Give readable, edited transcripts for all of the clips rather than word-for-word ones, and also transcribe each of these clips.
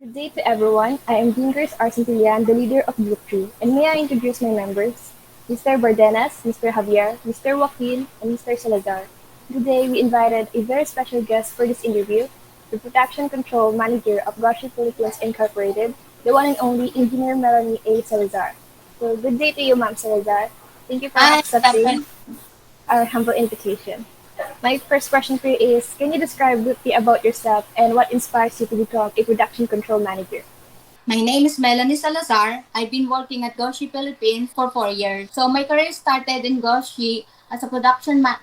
Good day to everyone. I am Santillan, the leader of Group 3, and may I introduce my members, Mr. Bardenas, Mr. Javier, Mr. Joaquin, and Mr. Salazar. Today, we invited a very special guest for this interview, the Production Control Manager of Goshi Philippines Incorporated, the one and only Engineer Melani A. Salazar. So, good day to you, Ma'am Salazar. Thank you for Hi, good accepting our humble invitation. My first question for you is, can you describe briefly about yourself and what inspires you to become a production control manager? My name is Melani Salazar. I've been working at Goshi Philippines for 4 years. So my career started in Goshi as a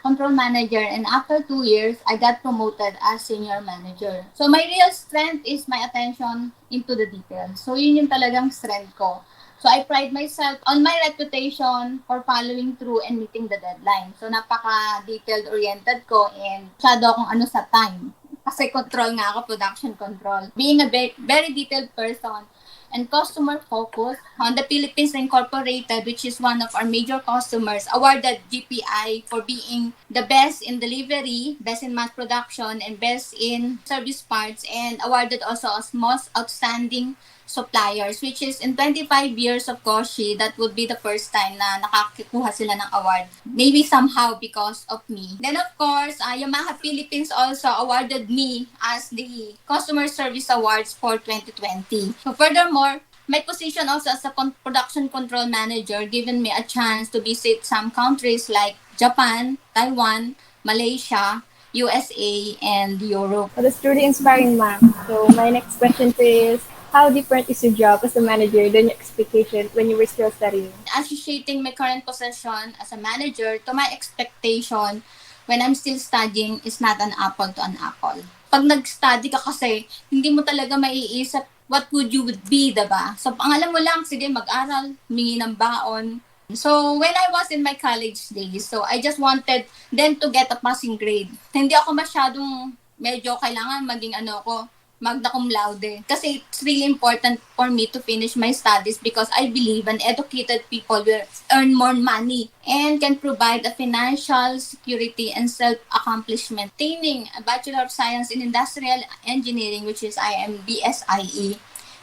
control manager, and after 2 years, I got promoted as senior manager. So my real strength is my attention into the details. So yun yung talagang strength ko. So I pride myself on my reputation for following through and meeting the deadline. So napaka-detailed oriented ko and masyado akong ano sa time. Kasi control nga ako, production control. Being a very detailed person and customer focused, the Philippines Incorporated, which is one of our major customers, awarded GPI for being the best in delivery, best in mass production, and best in service parts, and awarded also as most outstanding suppliers, which is in 25 years of Goshi, that would be the first time na nakakakuha sila ng award. Maybe somehow because of me. Then of course, Yamaha Philippines also awarded me as the Customer Service Awards for 2020. So furthermore, my position also as a production control manager given me a chance to visit some countries like Japan, Taiwan, Malaysia, USA, and Europe. Well, that's truly inspiring, ma'am. So my next question for you is, how different is your job as a manager than your expectation when you were still studying? Associating my current position as a manager to my expectation when I'm still studying is not an apple to an apple. Pag nag-study ka kasi, hindi mo talaga maiisip what would you would be, diba? So, ang alam mo lang, sige, mag-aral, humingi ng baon. So, when I was in my college days, so I just wanted then to get a passing grade. Hindi ako masyadong medyo kailangan maging ano ko, magna cum laude. Kasi it's really important for me to finish my studies because I believe an educated people will earn more money and can provide a financial security and self-accomplishment. Attaining a Bachelor of Science in Industrial Engineering, which is I am BSIE,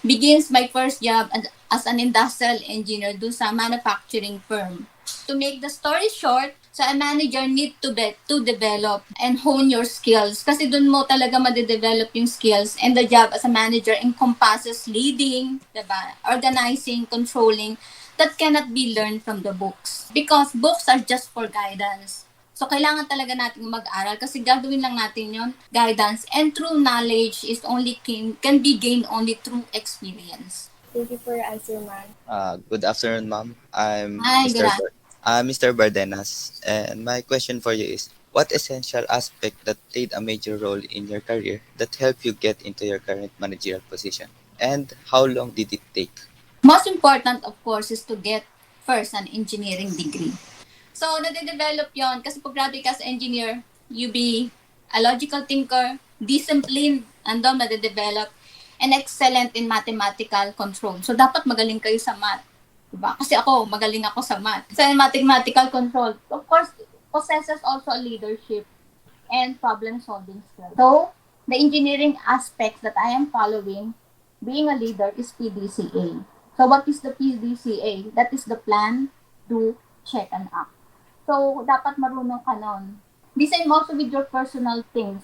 begins my first job as an industrial engineer do sa manufacturing firm. To make the story short, so a manager need to develop and hone your skills kasi dun mo talaga ma-develop yung skills, and the job as a manager encompasses leading, diba? Organizing, controlling, that cannot be learned from the books because books are just for guidance. So, kailangan talaga natin mag-aral kasi gagawin lang natin yon guidance, and true knowledge is can be gained only through experience. Thank you for your answer, ma'am. Good afternoon, ma'am. Hi, good I'm Mr. Bardenas, and my question for you is: what essential aspect that played a major role in your career that helped you get into your current managerial position, and how long did it take? Most important, of course, is to get first an engineering degree. So, nade-develop yon kasi pag graduate ka as engineer, you be a logical thinker, disciplined, and doon nade-develop, and excellent in mathematical control. So, dapat magaling kayo sa math. Diba? Kasi ako, magaling ako sa math. So, in mathematical control, of course, possesses also a leadership and problem-solving skills. So, the engineering aspects that I am following, being a leader, is PDCA. So, what is the PDCA? That is the plan, do, check, and act. So, dapat marunong ka nun. The same also with your personal things.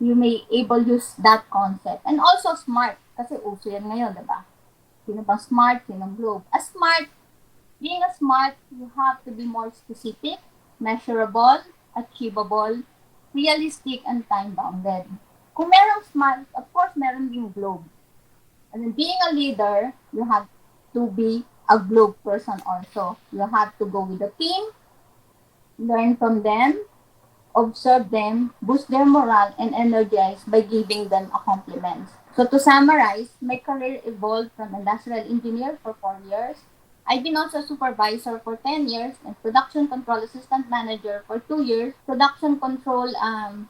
You may able use that concept. And also smart. Kasi uso yan ngayon, diba? Sino bang smart? Sino globe? Being a smart, you have to be more specific, measurable, achievable, realistic, and time-bounded. Kung merong smart, of course, meron yung globe. And then being a leader, you have to be a globe person also. You have to go with the team, learn from them, observe them, boost their morale, and energize by giving them a compliment. So to summarize, my career evolved from industrial engineer for 4 years. I've been also supervisor for 10 years and production control assistant manager for 2 years, production control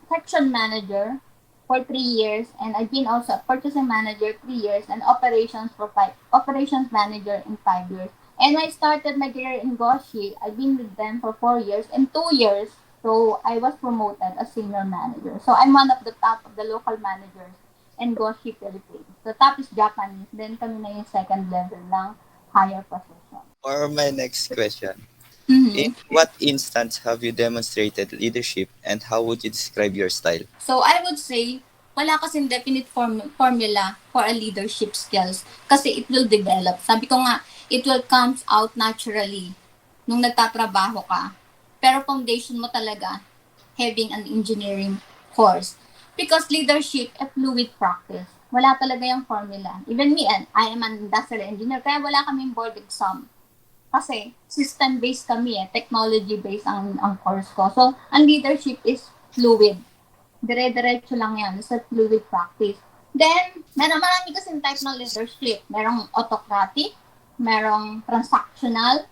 section manager for 3 years, and I've been also a purchasing manager 3 years and operations manager in 5 years. And I started my career in Goshi. I've been with them for 4 years and 2 years. So I was promoted as senior manager. So I'm one of the top of the local managers and Goshi Philippines. So top is Japanese, then kami na yung second level ng higher position. For my next question, in Mm-hmm. what instance have you demonstrated leadership and how would you describe your style? So I would say, wala kasing definite formula for a leadership skills kasi it will develop. Sabi ko nga, it will come out naturally nung nagtatrabaho ka. Pero foundation mo talaga, having an engineering course. Because leadership, a fluid practice. Wala talaga yung formula. Even me, I am an industrial engineer, kaya wala kaming board exam. Kasi system-based kami technology-based ang course ko. So, ang leadership is fluid. Dire-diretso lang yan sa fluid practice. Then, marami kasing type ng leadership. Merong autocratic, merong transactional,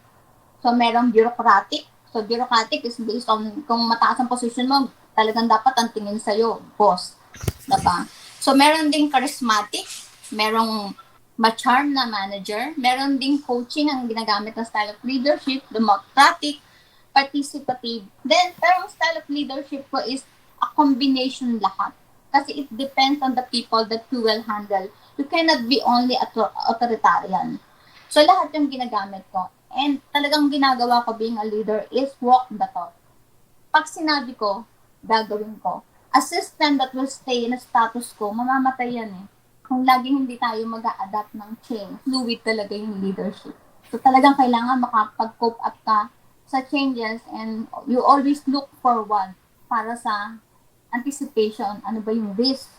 so merong bureaucratic. So, bureaucratic is based on kung mataas ang position mo, talagang dapat ang tingin sa'yo, boss. Diba? So, meron ding charismatic, merong ma-charm na manager, meron ding coaching ang ginagamit ng style of leadership, democratic, participative. Then, pero ang style of leadership ko is a combination lahat. Kasi it depends on the people that you will handle. You cannot be only authoritarian. So, lahat yung ginagamit ko. And talagang ginagawa ko being a leader is walk the talk. Pag sinabi ko, gagawin ko. A system that will stay in a status quo, mamamatay yan Kung laging hindi tayo mag-a-adapt ng change, fluid talaga yung leadership. So talagang kailangan makapag-cope up ka sa changes and you always look forward para sa anticipation, ano ba yung risk.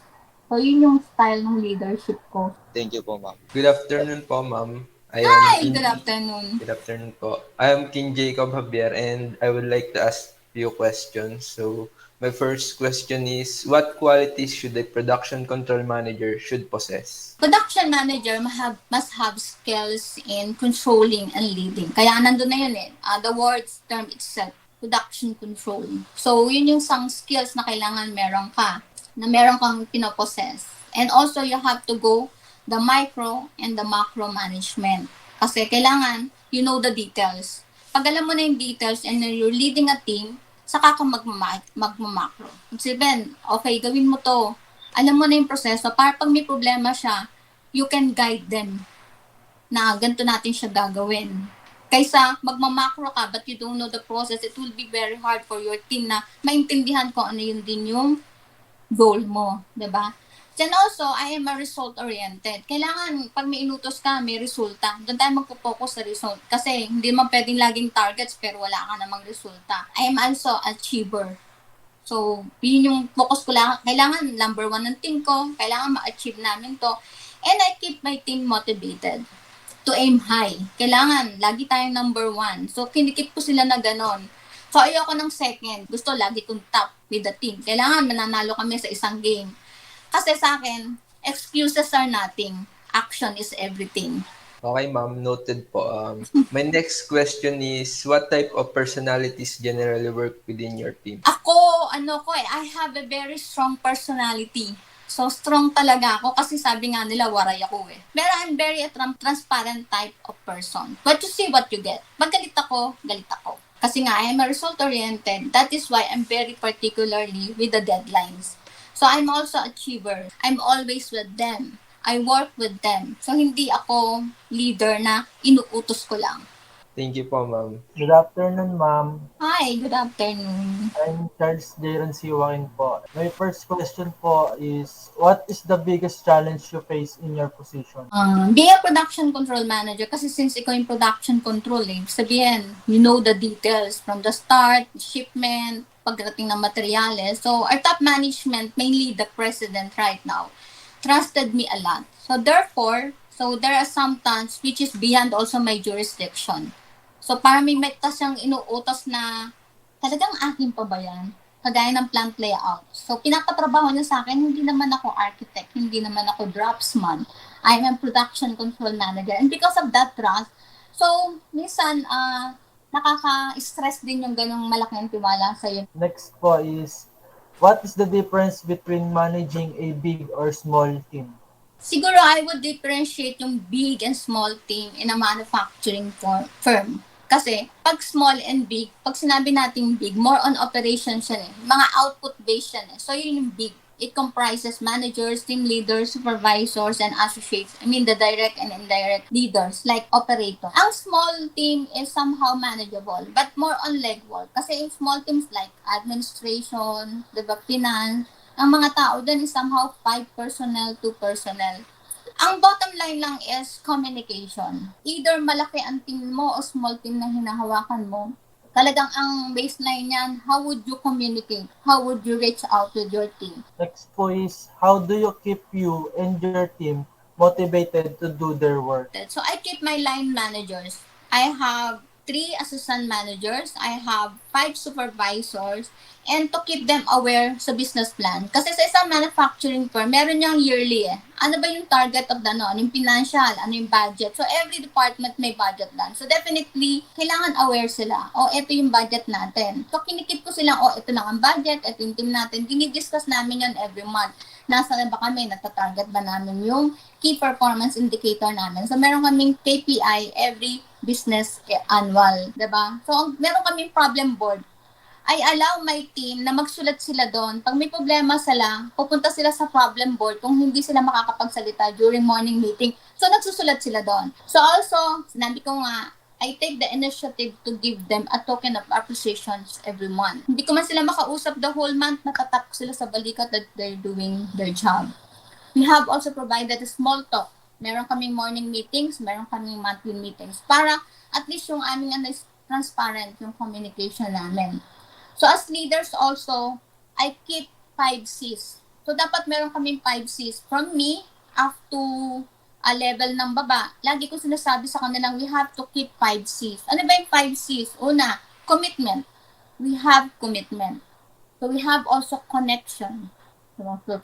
So yun yung style ng leadership ko. Thank you po, ma'am. Good afternoon po, ma'am. Hi! Good afternoon. Good afternoon po. I am King Jacob Javier and I would like to ask few questions. So, my first question is, what qualities should a production control manager should possess? Production manager must have skills in controlling and leading. Kaya nandun na yun the word's term itself, production control. So, yun yung isang skills na kailangan meron ka, na meron kang pinopossess. And also, you have to go the micro and the macro management. Kasi kailangan, you know the details. Pag alam mo na yung details and you're leading a team, saka ka magmamacro. Sabihin, okay, gawin mo to. Alam mo na yung proseso. Para pag may problema siya, you can guide them na ganito natin siya gagawin. Kaysa magmamacro ka but you don't know the process, it will be very hard for your team na maintindihan kung ano yun din yung goal mo. Diba? Then also, I am a result-oriented. Kailangan, pag may inutos ka, may resulta. Doon tayo magpo-focus sa result. Kasi hindi naman pwedeng laging targets pero wala ka namang resulta. I am also a achiever. So, yun yung focus ko lang. Kailangan number 1 ng team ko. Kailangan ma-achieve namin to. And I keep my team motivated to aim high. Kailangan, lagi tayong number 1. So, kinikip ko sila na ganon. So, ayoko ng second. Gusto lagi kong top with the team. Kailangan mananalo kami sa isang game. Kasi sa akin, excuses are nothing. Action is everything. Okay, ma'am. Noted po. My next question is, what type of personalities generally work within your team? Ako, I have a very strong personality. So, strong talaga ako kasi sabi nga nila, waray ako Pero I'm very transparent type of person. What you see, what you get. Pag galit ako, galit ako. Kasi nga, I am a result-oriented. That is why I'm very particularly with the deadlines. So, I'm also a achiever. I'm always with them. I work with them. So, hindi ako leader na inuutos ko lang. Thank you po, ma'am. Good afternoon, ma'am. Hi, good afternoon. I'm Charlez Joaquin po. My first question po is, what is the biggest challenge you face in your position? Being a production control manager, kasi since ikaw yung production control, sabihin, you know the details from the start, shipment, pagdating ng materyales. So, our top management, mainly the president right now, trusted me a lot. So, therefore, there are some times which is beyond also my jurisdiction. So, parang may tas siyang inuutos na talagang akin pa ba yan? Kagaya ng plant layout. So, pinapatrabaho niya sa akin, hindi naman ako architect, hindi naman ako draftsman. I'm a production control manager. And because of that trust, so, minsan, nakaka-stress din yung ganong malaking tiwala sa'yo. Next po is, what is the difference between managing a big or small team? Siguro I would differentiate yung big and small team in a manufacturing firm. Kasi pag small and big, pag sinabi natin big, more on operations yan Mga output based yan So yun yung big. It comprises managers, team leaders, supervisors, and associates. I mean, the direct and indirect leaders, like operator. Ang small team is somehow manageable, but more on legwork. Kasi yung small teams like administration, diba, finance, ang mga tao dun is somehow 5 personnel, 2 personnel. Ang bottom line lang is communication. Either malaki ang team mo o small team na hinahawakan mo, talagang ang baseline niyan, how would you communicate? How would you reach out with your team? Next po is, how do you keep you and your team motivated to do their work? So I keep my line managers. I have 3 assistant managers. I have 5 supervisors. And to keep them aware sa business plan. Kasi sa isang manufacturing firm, meron niyang yearly eh. Ano ba yung target of the ano? Ano yung financial? Ano yung budget? So every department may budget plan. So definitely, kailangan aware sila. O, ito yung budget natin. So kinikip ko silang, ito lang ang budget, ito yung team natin. Dinidiscuss namin yan every month. Nasa na ba kami? Nagtatarget ba namin yung key performance indicator namin? So meron kaming KPI every business annual. Diba? So meron kaming problem board. I allow my team na magsulat sila doon. Pag may problema sila, pupunta sila sa problem board kung hindi sila makakapagsalita during morning meeting. So, nagsusulat sila doon. So, also, sinabi ko nga, I take the initiative to give them a token of appreciation every month. Hindi ko man sila makausap the whole month, natatap sila sa balikat that they're doing their job. We have also provided a small talk. Meron kaming morning meetings, meron kaming monthly meetings para at least yung aming transparent yung communication namin. So as leaders also, I keep 5 C's. So dapat meron kaming 5 C's. From me, up to a level ng baba, lagi ko sinasabi sa kanilang, we have to keep 5 C's. Ano ba yung 5 C's? Una, commitment. We have commitment. So we have also connection.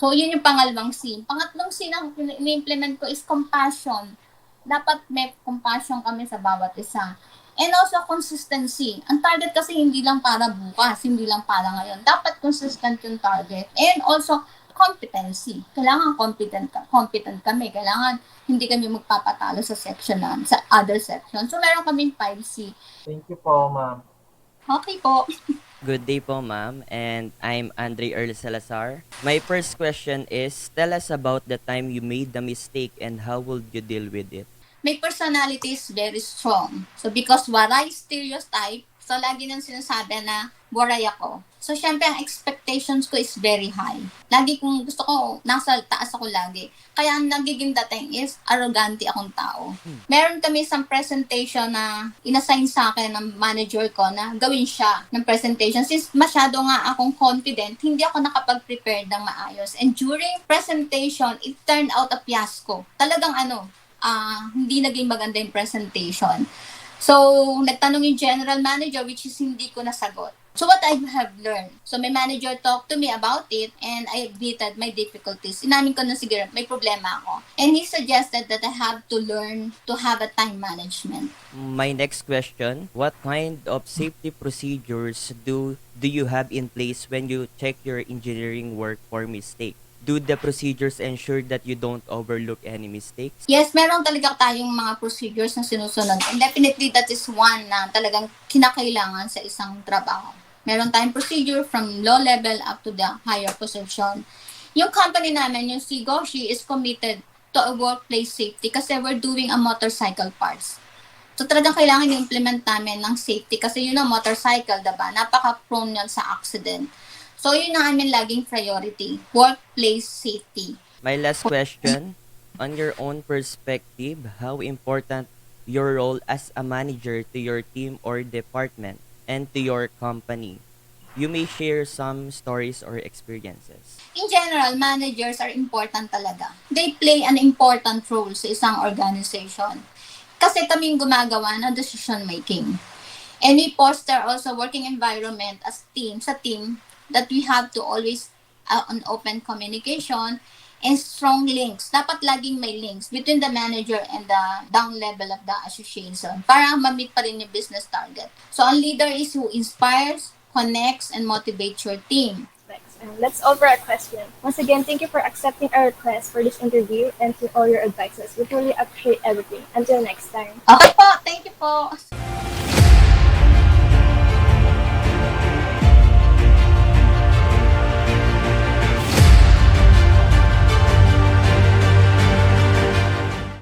So yun yung pangalawang C. Pangatlong C na ini-implement ko is compassion. Dapat may compassion kami sa bawat isa. And also consistency. Ang target kasi hindi lang para bukas, hindi lang para ngayon. Dapat consistent yung target. And also competency. Kailangan competent kami. Kailangan hindi kami magpapatalo sa section na, sa other section. So meron kaming 5C. Thank you po, ma'am. Okay po. Good day po, ma'am, and I'm Andrei Earl Salazar. My first question is, tell us about the time you made the mistake and how would you deal with it? My personality is very strong. So because waray stereotype, so lagi nang sinasabi na waray ako. So syempre ang expectations ko is very high. Lagi kong gusto ko, nasa taas ako lagi. Kaya ang nagiging dating is arrogante akong tao. Meron kami isang presentation na inassign sa akin ng manager ko na gawin siya ng presentation. Since masyado nga akong confident, hindi ako nakapag-prepare ng maayos. And during presentation, it turned out a fiasco. Talagang hindi naging maganda yung presentation. So, nagtanong yung general manager which is hindi ko nasagot. So, what I have learned. So, my manager talked to me about it and I admitted my difficulties. Inamin ko na sige, may problema ako. And he suggested that I have to learn to have a time management. My next question, what kind of safety procedures do you have in place when you check your engineering work for mistake? Do the procedures ensure that you don't overlook any mistakes? Yes, meron talaga tayong mga procedures na sinusunod. And definitely that is one na talagang kinakailangan sa isang trabaho. Meron tayong procedure from low level up to the higher position. Yung company namin, yung si Goshi, is committed to a workplace safety kasi we're doing a motorcycle parts. So talagang kailangan i-implement namin ng safety kasi yun ang motorcycle, diba? Napaka-prone yan sa accident. So, yun ang amin laging priority, workplace safety. My last question, on your own perspective, how important your role as a manager to your team or department and to your company? You may share some stories or experiences. In general, managers are important talaga. They play an important role sa isang organization. Kasi kaming gumagawa ng decision making. And we foster also working environment as team, sa team, that we have to always an open communication and strong links. Dapat laging may links between the manager and the down level of the association para ma-meet pa rin yung business target. So, a leader is who inspires, connects, and motivates your team. Thanks. And let's over our question. Once again, thank you for accepting our request for this interview and for all your advices. We truly appreciate everything. Until next time. Okay po. Thank you po.